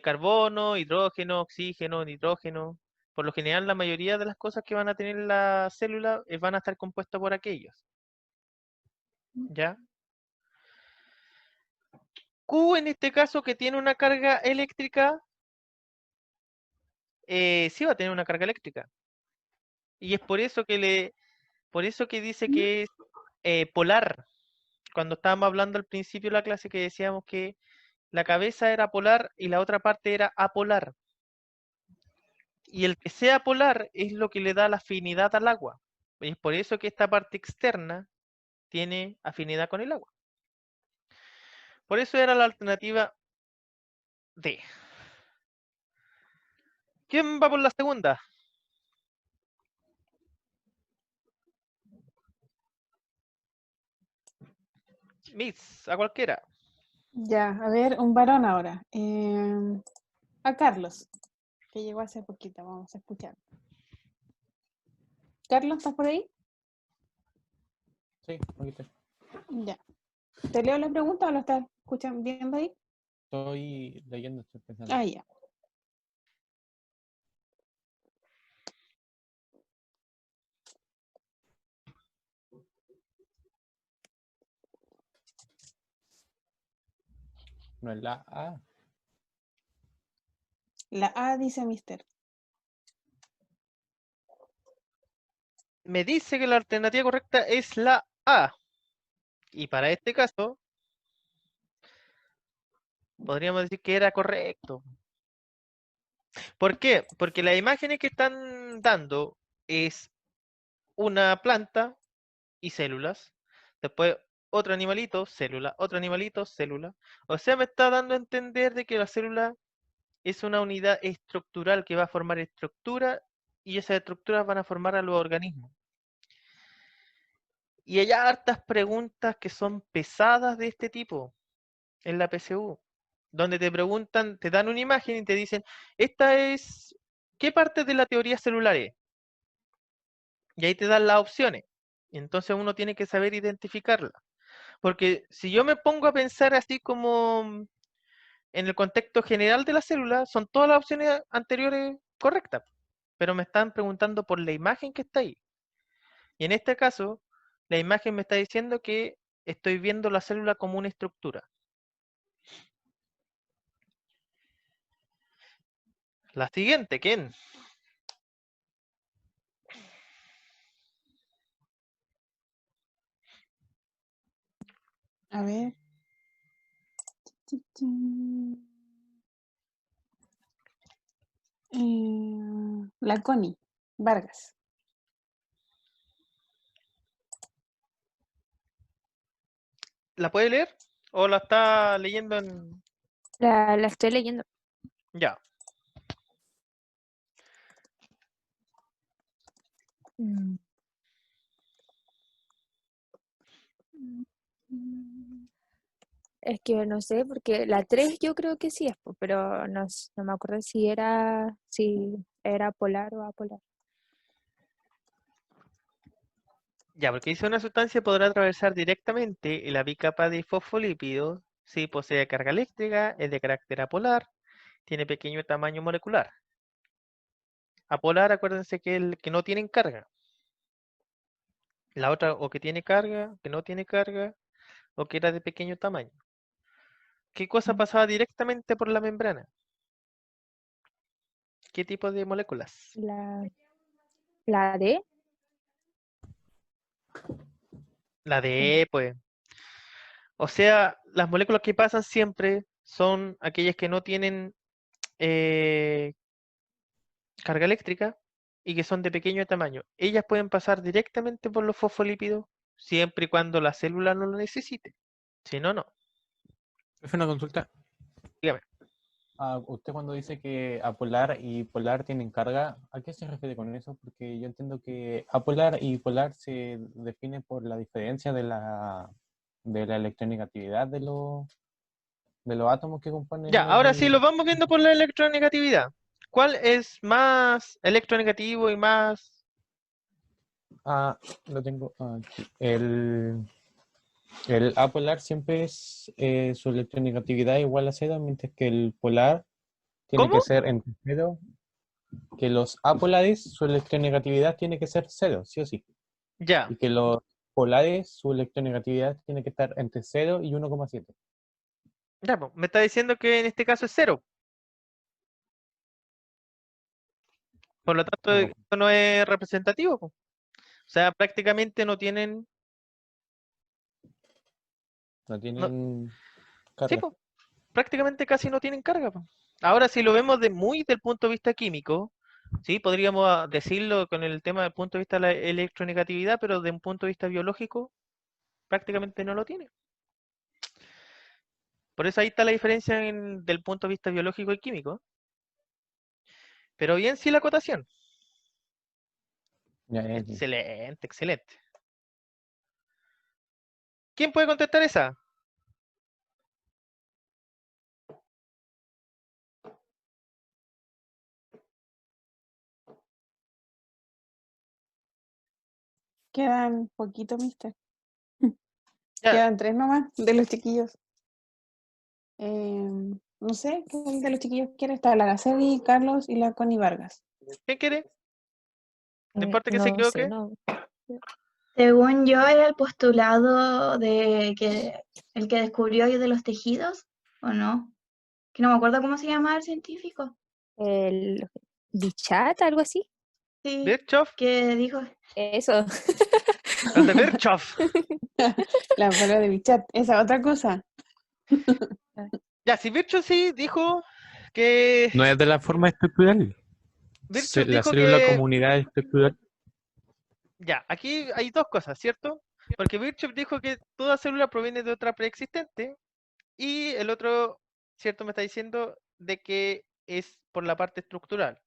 Speaker 1: Carbono, hidrógeno, oxígeno, nitrógeno. Por lo general, la mayoría de las cosas que van a tener la célula van a estar compuestas por aquellos. ¿Ya? Q en este caso que tiene una carga eléctrica, sí va a tener una carga eléctrica. Y es por eso que dice que es polar. Cuando estábamos hablando al principio de la clase que decíamos que la cabeza era polar y la otra parte era apolar. Y el que sea polar es lo que le da la afinidad al agua. Y es por eso que esta parte externa tiene afinidad con el agua. Por eso era la alternativa D. ¿Quién va por la segunda? Miss, a cualquiera.
Speaker 2: Ya, a ver, un varón ahora. A Carlos, que llegó hace poquito, vamos a escuchar. Carlos, ¿estás por ahí?
Speaker 5: Sí, aquí estoy.
Speaker 2: Ya. ¿Te leo la pregunta o lo estás escuchando, viendo ahí?
Speaker 5: Estoy leyendo, estoy pensando.
Speaker 2: Ah, ya.
Speaker 5: No es la A.
Speaker 2: La A dice Mister.
Speaker 1: Me dice que la alternativa correcta es la A. Y para este caso, podríamos decir que era correcto. ¿Por qué? Porque las imágenes que están dando es una planta y células. Después otro animalito, célula, otro animalito, célula. O sea, me está dando a entender de que la célula es una unidad estructural que va a formar estructura y esas estructuras van a formar a los organismos. Y hay hartas preguntas que son pesadas de este tipo en la PSU, donde te preguntan, te dan una imagen y te dicen, esta es, ¿qué parte de la teoría celular es? Y ahí te dan las opciones. Y entonces uno tiene que saber identificarla. Porque si yo me pongo a pensar así como en el contexto general de la célula, son todas las opciones anteriores correctas. Pero me están preguntando por la imagen que está ahí. Y en este caso, la imagen me está diciendo que estoy viendo la célula como una estructura. La siguiente, ¿quién?
Speaker 2: A ver. La Connie Vargas.
Speaker 1: ¿La puede leer? ¿O la está leyendo en...?
Speaker 3: La estoy leyendo.
Speaker 1: Ya.
Speaker 3: Mm. Mm. Es que no sé, porque la 3 yo creo que sí es, po, pero no, no me acuerdo si era polar o apolar.
Speaker 1: Ya, porque dice una sustancia podrá atravesar directamente la bicapa de fosfolípidos si posee carga eléctrica, es de carácter apolar, tiene pequeño tamaño molecular. Apolar, acuérdense que el que no tienen carga. La otra o que tiene carga, que no tiene carga, o que era de pequeño tamaño. ¿Qué cosa pasaba directamente por la membrana? ¿Qué tipo de moléculas?
Speaker 3: La D,
Speaker 1: La de E, pues. O sea, las moléculas que pasan siempre son aquellas que no tienen eh, carga eléctrica y que son de pequeño tamaño. Ellas pueden pasar directamente por los fosfolípidos siempre y cuando la célula no lo necesite. Si no, no.
Speaker 5: Es una consulta.
Speaker 1: Dígame.
Speaker 5: Usted cuando dice que apolar y polar tienen carga, ¿a qué se refiere con eso? Porque yo entiendo que apolar y polar se define por la diferencia de la electronegatividad de los átomos que componen
Speaker 1: Ya, ahora sí
Speaker 5: el...
Speaker 1: lo vamos viendo por la electronegatividad. ¿Cuál es más electronegativo y más...
Speaker 5: Lo tengo aquí. El apolar siempre es su electronegatividad igual a cero, mientras que el polar tiene que
Speaker 1: ¿Cómo?
Speaker 5: ser entre cero, que los apolares su electronegatividad tiene que ser cero, sí o sí.
Speaker 1: Ya,
Speaker 5: Y que los polares su electronegatividad tiene que estar entre 0 y 1,7.
Speaker 1: ya, pues, me está diciendo que en este caso es cero. Por lo tanto,
Speaker 5: No,
Speaker 1: esto no es representativo, po. O sea, prácticamente no tienen...
Speaker 5: no
Speaker 1: no-
Speaker 5: tienen
Speaker 1: sí,
Speaker 5: carga.
Speaker 1: po, prácticamente casi no tienen carga, po. Ahora, si lo vemos de muy del punto de vista químico, sí, podríamos decirlo con el tema del punto de vista de la electronegatividad, pero de un punto de vista biológico, prácticamente no lo tiene. Por eso ahí está la diferencia del punto de vista biológico y químico. Pero bien sí la acotación.
Speaker 5: Ya, X.
Speaker 1: Excelente, excelente. ¿Quién puede contestar esa?
Speaker 2: Quedan poquito, mister.
Speaker 1: Ya,
Speaker 2: Quedan 3 nomás de los chiquillos. No sé, ¿cuál de los chiquillos quiere? Está la Araceli, Carlos y la Connie Vargas.
Speaker 1: ¿quién quiere? No importa que se
Speaker 3: No sé,
Speaker 1: equivoque.
Speaker 3: no.
Speaker 4: Según yo, era el postulado de que el que descubrió de los tejidos, ¿o no? Que no me acuerdo cómo se llama el científico.
Speaker 3: El Bichat, algo así.
Speaker 4: Sí,
Speaker 1: Virchow,
Speaker 4: que dijo,
Speaker 3: Eso.
Speaker 1: el de Virchow.
Speaker 2: La prueba de Bichat. Esa otra cosa.
Speaker 1: Ya, si Virchow sí dijo que.
Speaker 5: No es de la forma estructural.
Speaker 1: Virchow
Speaker 5: La
Speaker 1: dijo
Speaker 5: célula
Speaker 1: que.
Speaker 5: como unidad estructural.
Speaker 1: Ya, aquí hay dos cosas, ¿cierto? Porque Virchow dijo que toda célula proviene de otra preexistente. Y el otro, ¿cierto? Me está diciendo de que es por la parte estructural.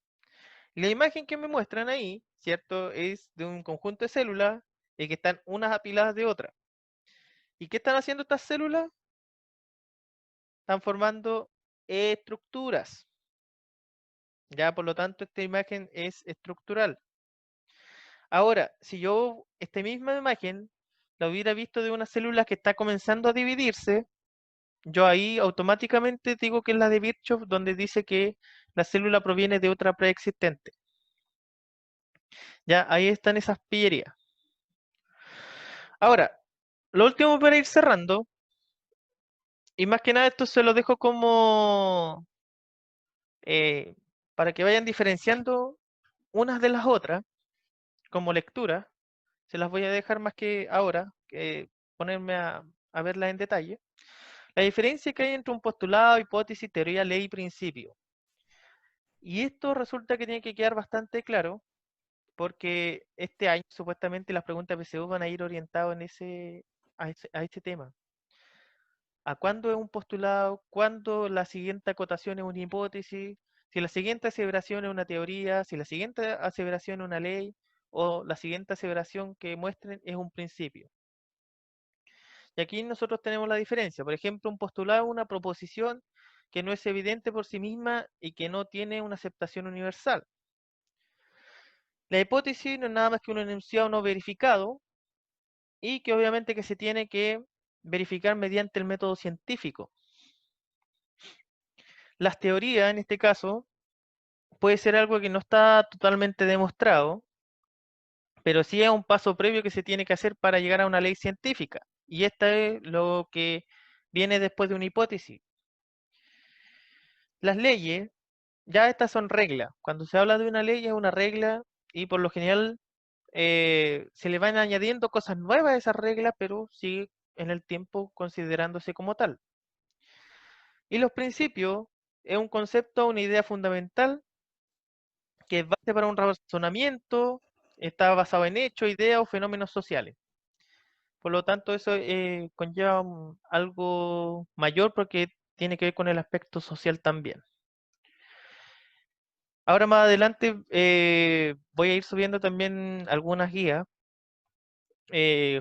Speaker 1: La imagen que me muestran ahí, ¿cierto? Es de un conjunto de células y que están unas apiladas de otras. ¿Y qué están haciendo estas células? Están formando estructuras. Ya, por lo tanto, esta imagen es estructural. Ahora, si yo esta misma imagen la hubiera visto de una célula que está comenzando a dividirse, yo ahí automáticamente digo que es la de Virchow, donde dice que la célula proviene de otra preexistente. Ya, ahí están esas pillerías. Ahora, lo último para ir cerrando, y más que nada esto se lo dejo como eh, para que vayan diferenciando unas de las otras, como lectura, se las voy a dejar más que ahora, que ponerme a verlas en detalle. La diferencia que hay entre un postulado, hipótesis, teoría, ley y principio. Y esto resulta que tiene que quedar bastante claro, porque este año supuestamente las preguntas PSU van a ir orientadas en a este tema. ¿A cuándo es un postulado? ¿Cuándo la siguiente acotación es una hipótesis? Si la siguiente aseveración es una teoría, si la siguiente aseveración es una ley, o la siguiente aseveración que muestren es un principio. Y aquí nosotros tenemos la diferencia. Por ejemplo, un postulado es una proposición que no es evidente por sí misma y que no tiene una aceptación universal. La hipótesis no es nada más que un enunciado no verificado y que obviamente que se tiene que verificar mediante el método científico. Las teorías, en este caso, puede ser algo que no está totalmente demostrado, pero sí es un paso previo que se tiene que hacer para llegar a una ley científica. Y esta es lo que viene después de una hipótesis. Las leyes, ya estas son reglas. Cuando se habla de una ley es una regla y por lo general se le van añadiendo cosas nuevas a esa regla, pero sigue en el tiempo considerándose como tal. Y los principios es un concepto, una idea fundamental que es base para un razonamiento, está basado en hechos, ideas o fenómenos sociales. Por lo tanto, eso conlleva algo mayor porque tiene que ver con el aspecto social también. Ahora más adelante voy a ir subiendo también algunas guías,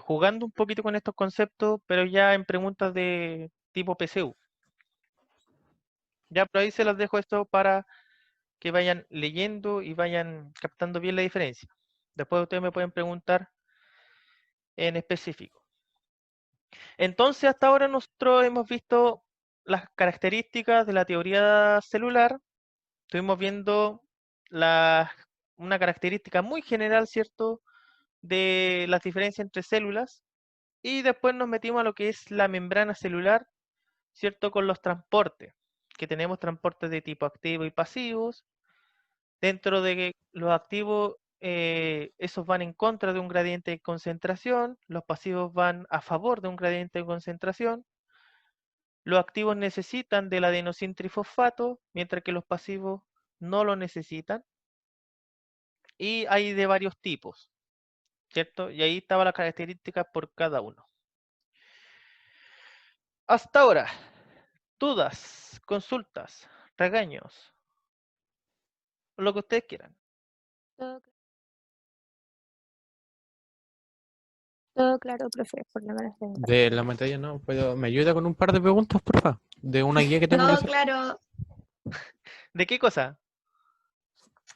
Speaker 1: jugando un poquito con estos conceptos, pero ya en preguntas de tipo PSU. Ya por ahí se las dejo esto para que vayan leyendo y vayan captando bien la diferencia. Después ustedes me pueden preguntar en específico. Entonces, hasta ahora nosotros hemos visto las características de la teoría celular. Estuvimos viendo una característica muy general, ¿cierto?, de las diferencias entre células. Y después nos metimos a lo que es la membrana celular, ¿cierto?, con los transportes, que tenemos transportes de tipo activo y pasivos. Dentro de los activos, esos van en contra de un gradiente de concentración, los pasivos van a favor de un gradiente de concentración. Los activos necesitan del adenosín trifosfato, mientras que los pasivos no lo necesitan. Y hay de varios tipos, ¿cierto? Y ahí estaban las características por cada uno. Hasta ahora, dudas, consultas, regaños. lo que ustedes quieran.
Speaker 3: Todo claro, profe, por lo menos de mi parte.
Speaker 5: De la materia no, pero ¿me ayuda con un par de preguntas, porfa? De una guía que tengo que
Speaker 4: Todo
Speaker 5: hacer.
Speaker 4: claro.
Speaker 1: ¿De qué cosa?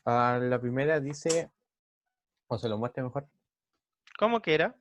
Speaker 5: La primera dice, o se lo muestre mejor.
Speaker 1: ¿Cómo que era?